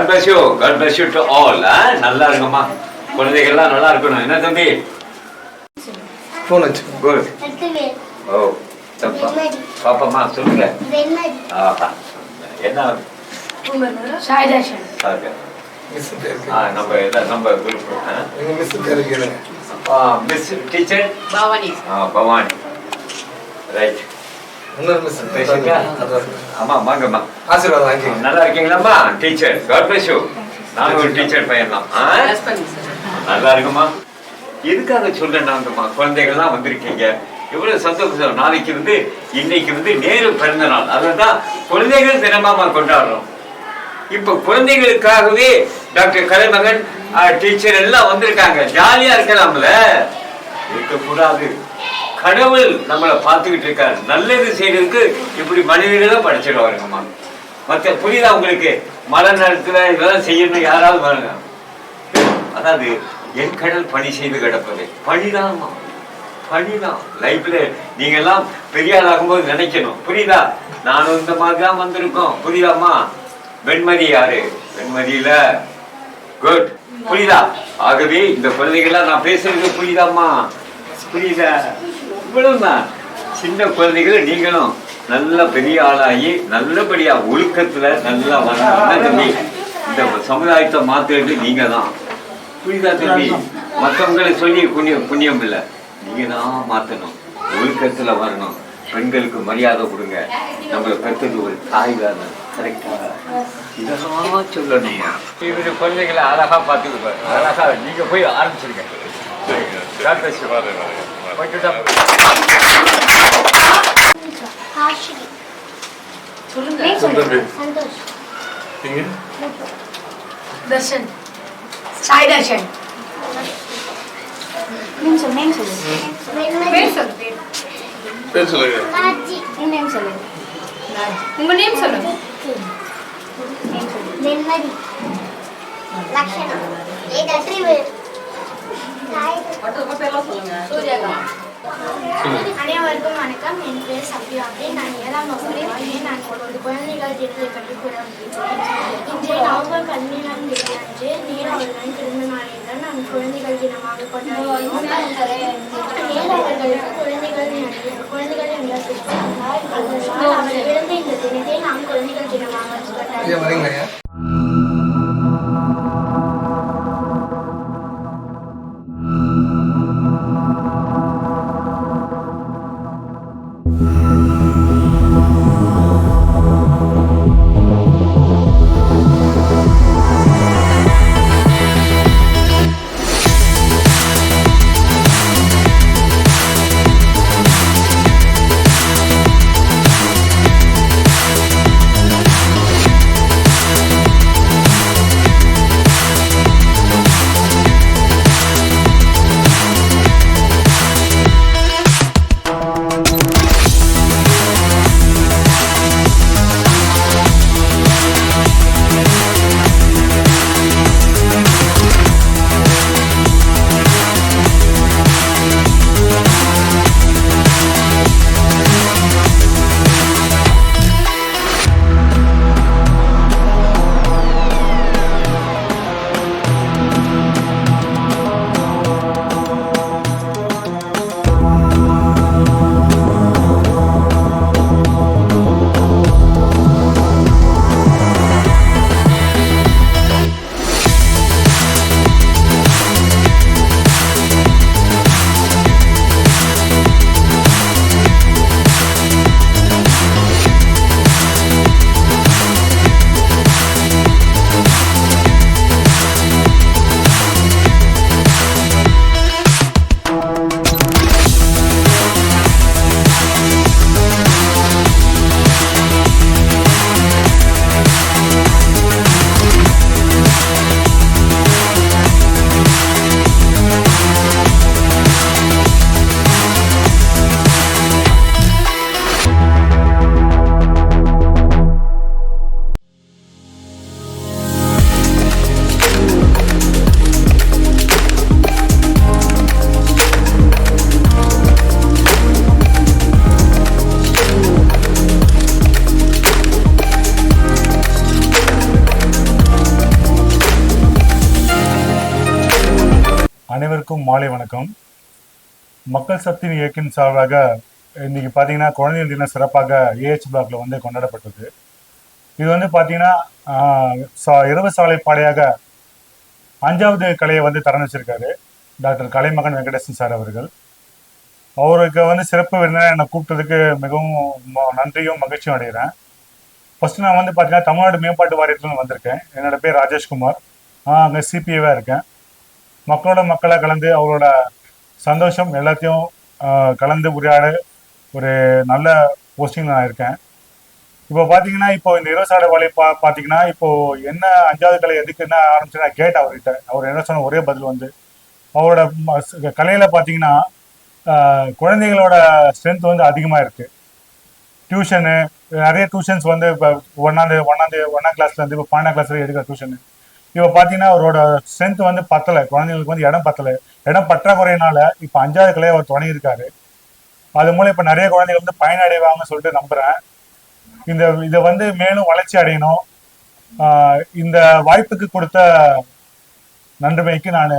bless you. God bless you to all. நல்லா இருக்குமா குழந்தைகள்லாம் நல்லா இருக்கணும். என்ன தம்பி? ஃபோன் வச்சு. Good. ஓ தப்பா. பாப்பாமா சொல்லுங்க. ஆஹா. என்ன? சாய்தாஷன். ஓகே. மிஸ் பேர். நம்ம குரூப். எங்க மிஸ் பேர் கேளுங்க. Miss teacher Bhavani. Bhavani. Right. இன்னொரு மிஸ் பேசுங்க. அம்மா வாங்கம்மா. ஆசீர்வாதம் வாங்கிக்கங்க. நல்லா இருக்கீங்களாம்மா டீச்சர்? God bless you. நான் ஒரு டீச்சர் பையன் தான். நல்லா இருக்குமா? எதுக்காக சொல்றேன் நாங்கம்மா குழந்தைகள்லாம் வந்திருக்கீங்க. எவ்வளவு சந்தோஷம். நாளைக்கு இன்னைக்கு நேரு பிறந்த நாள். அதுதான் குழந்தைகள் தினமாமா கொண்டாடுறோம். இப்ப குழந்தைகளுக்காகவே டாக்டர் கலைமகன் டீச்சர் எல்லாம் வந்திருக்காங்க. ஜாலியா இருக்கலாம்ல? இருக்கக்கூடாது. கடவுள் நம்மளை பார்த்துக்கிட்டு இருக்காரு. நல்லது செய்யறதுக்கு இப்படி மனிதர்களும் படைச்சிடுவாருங்கம்மா. மற்ற புரியுதா உங்களுக்கு? மழை நேரத்துல இதெல்லாம் செய்யணும் யாராவது பாருங்க. அதாவது என் கடல் பணி செய்து கிடப்பது பணிதான்மா. பணிதான் லைஃப்ல நீங்க எல்லாம் பெரிய ஆள் ஆகும்போது நினைக்கணும். புரியுதா? நானும் இந்த மாதிரி தான் வந்திருக்கோம். புரியுதாம்மா? வெண்மதி யாரு? வெண்மதியில குட். புரியுதா? ஆகவே இந்த குழந்தைகள்லாம் நான் பேசுறது புரியுதாம்மா? புரியுதா? இவ்வளவுதான். சின்ன குழந்தைகள் நீங்களும் நல்ல பெரிய ஆளாகி நல்லபடியா ஒழுக்கத்துல நல்லா வரணும் தம்பி. இந்த சமுதாயத்தை மாத்துறது நீங்க தான். புரியுதா தம்பி? மற்றவங்களை சொல்லி புண்ணியம் இல்லை. நீங்க தான் மாத்தணும். ஒழுக்கத்துல வரணும். பெண்களுக்கு மரியாதை கொடுங்க. நம்மளை பெற்றது ஒரு தாய் தானே. கரெக்டா? இதெல்லாம் சொல்லணுமா? இவரு குழந்தைகளை அழகா பார்த்துக்குப்பாரு. அழகா நீங்க போய் ஆரம்பிச்சிருக்க. தர்ஷன். சாய்தாஷன். நேம் சொல்லு. பேர் சொல்லுங்க. நேம் சொல்லு. உங்க நேம் சொல்லுங்க. வெண்மதி. லக்ஷனா. ஏகத்ரிவேல். அனைவருக்கும் வணக்கம். என் பேர் சத்யாப்தி. நான் 7ஆம் வகுப்பு. நான் ஒரு குழந்தைகள் தினத்தை பற்றி கூற வந்துள்ளேன். இன்றைய நவம்பர் 17ஆம் தேதி அன்று நேரு அவர்களின் பிறந்த நாளில் நாம் குழந்தைகள் தினமாக கொண்டாடுகிறோம். நேரு அவர்களுக்கு குழந்தைகள் என்ற அவர் பிறந்த இந்த தினத்தை நாம் குழந்தைகள் தினமாக கொண்டாடுகிறோம். அனைவருக்கும் மாலை வணக்கம். மக்கள் சக்தி இயக்கின் சார்பாக இன்னைக்கு பார்த்தீங்கன்னா குழந்தைகள் தினம் சிறப்பாக ஏஹெச் பிளாக்ல வந்து கொண்டாடப்பட்டது. இது வந்து பார்த்தீங்கன்னா இரவு சாலை பாடையாக 5வது கலையை வந்து திறந்து வச்சிருக்காரு டாக்டர் கலைமகன் வெங்கடேசன் சார் அவர்கள். அவருக்கு வந்து சிறப்பு விருந்தினராக என்னை கூப்பிட்டதுக்கு மிகவும் நன்றியும் மகிழ்ச்சியும் அடைகிறேன். ஃபர்ஸ்ட் நான் வந்து பார்த்தீங்கன்னா தமிழ்நாடு மேம்பாட்டு வாரியத்தில் வந்திருக்கேன். என்னோட பேர் ராஜேஷ்குமார். அங்கே சிபிஏவாக இருக்கேன். மக்களோட மக்களாக கலந்து அவரோட சந்தோஷம் எல்லாத்தையும் கலந்து உரையாட ஒரு நல்ல போஸ்டிங் நான் இருக்கேன். இப்போ பார்த்தீங்கன்னா இப்போ இந்த இருபசாட வேலையை பார்த்தீங்கன்னா இப்போ என்ன 5வது கலை எதுக்கு என்ன ஆரம்பிச்சுன்னா கேட் அவர்கிட்ட அவர் என்ன சொன்ன ஒரே பதில் வந்து அவரோட கலையில் பார்த்தீங்கன்னா குழந்தைகளோட ஸ்ட்ரென்த் வந்து அதிகமாக இருக்குது. டியூஷனு நிறைய டியூஷன்ஸ் வந்து இப்போ ஒன்றாம் கிளாஸ்லேருந்து இப்போ 12ஆம் கிளாஸ்ல எடுக்கிற டியூஷனு இப்போ பார்த்தீங்கன்னா அவரோட ஸ்ட்ரென்த் வந்து பத்தலை. குழந்தைங்களுக்கு வந்து இடம் பத்தலை. இடம் பற்றாக்குறையினால இப்போ 5வது கலையை அவர் தொடங்கியிருக்காரு. அது மூலம் இப்போ நிறைய குழந்தைகள் வந்து பயனடைவாங்கன்னு சொல்லிட்டு நம்புகிறேன். இதை வந்து மேலும் வளர்ச்சி அடையணும். இந்த வாய்ப்புக்கு கொடுத்த நன்றிமைக்கு நான்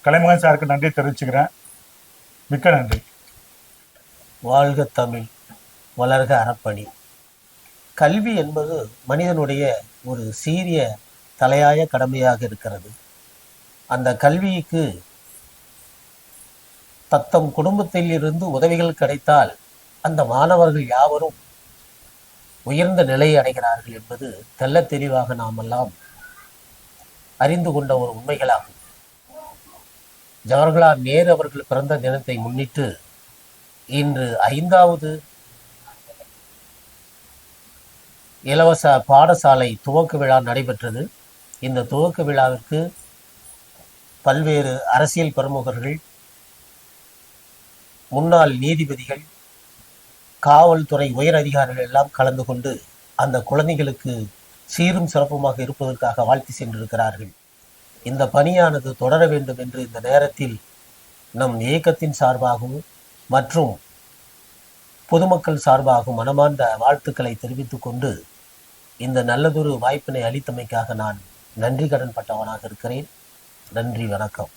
கலைமகன் சாருக்கு நன்றி தெரிவிச்சுக்கிறேன். மிக்க நன்றி. வாழ்க தமிழ், வளர்க அறப்பணி. கல்வி என்பது மனிதனுடைய ஒரு சீரிய தலையாய கடமையாக இருக்கிறது. அந்த கல்விக்கு தத்தம் குடும்பத்தில் இருந்து உதவிகள் கிடைத்தால் அந்த மாணவர்கள் யாவரும் உயர்ந்த நிலையை அடைகிறார்கள் என்பது தெள்ளத் தெளிவாக நாமெல்லாம் அறிந்து கொண்ட ஒரு உண்மைகளாகும். ஜவஹர்லால் நேரு அவர்கள் பிறந்த தினத்தை முன்னிட்டு இன்று 5வது இலவச பாடசாலை துவக்க விழா நடைபெற்றது. இந்த துவக்க விழாவிற்கு பல்வேறு அரசியல் பிரமுகர்கள், முன்னாள் நீதிபதிகள், காவல்துறை உயர் அதிகாரிகள் எல்லாம் கலந்து கொண்டு அந்த குழந்தைகளுக்கு சீரும் சிறப்புமாக இருப்பதற்காக வாழ்த்தி சென்றிருக்கிறார்கள். இந்த பணியானது தொடர வேண்டும் என்று இந்த நேரத்தில் நம் இயக்கத்தின் சார்பாகவும் மற்றும் பொதுமக்கள் சார்பாகவும் மனமார்ந்த வாழ்த்துக்களை தெரிவித்துக் கொண்டு இந்த நல்லதொரு வாய்ப்பினை அளித்தமைக்காக நான் நன்றி கடன் பட்டவனாக இருக்கிறேன். நன்றி, வணக்கம்.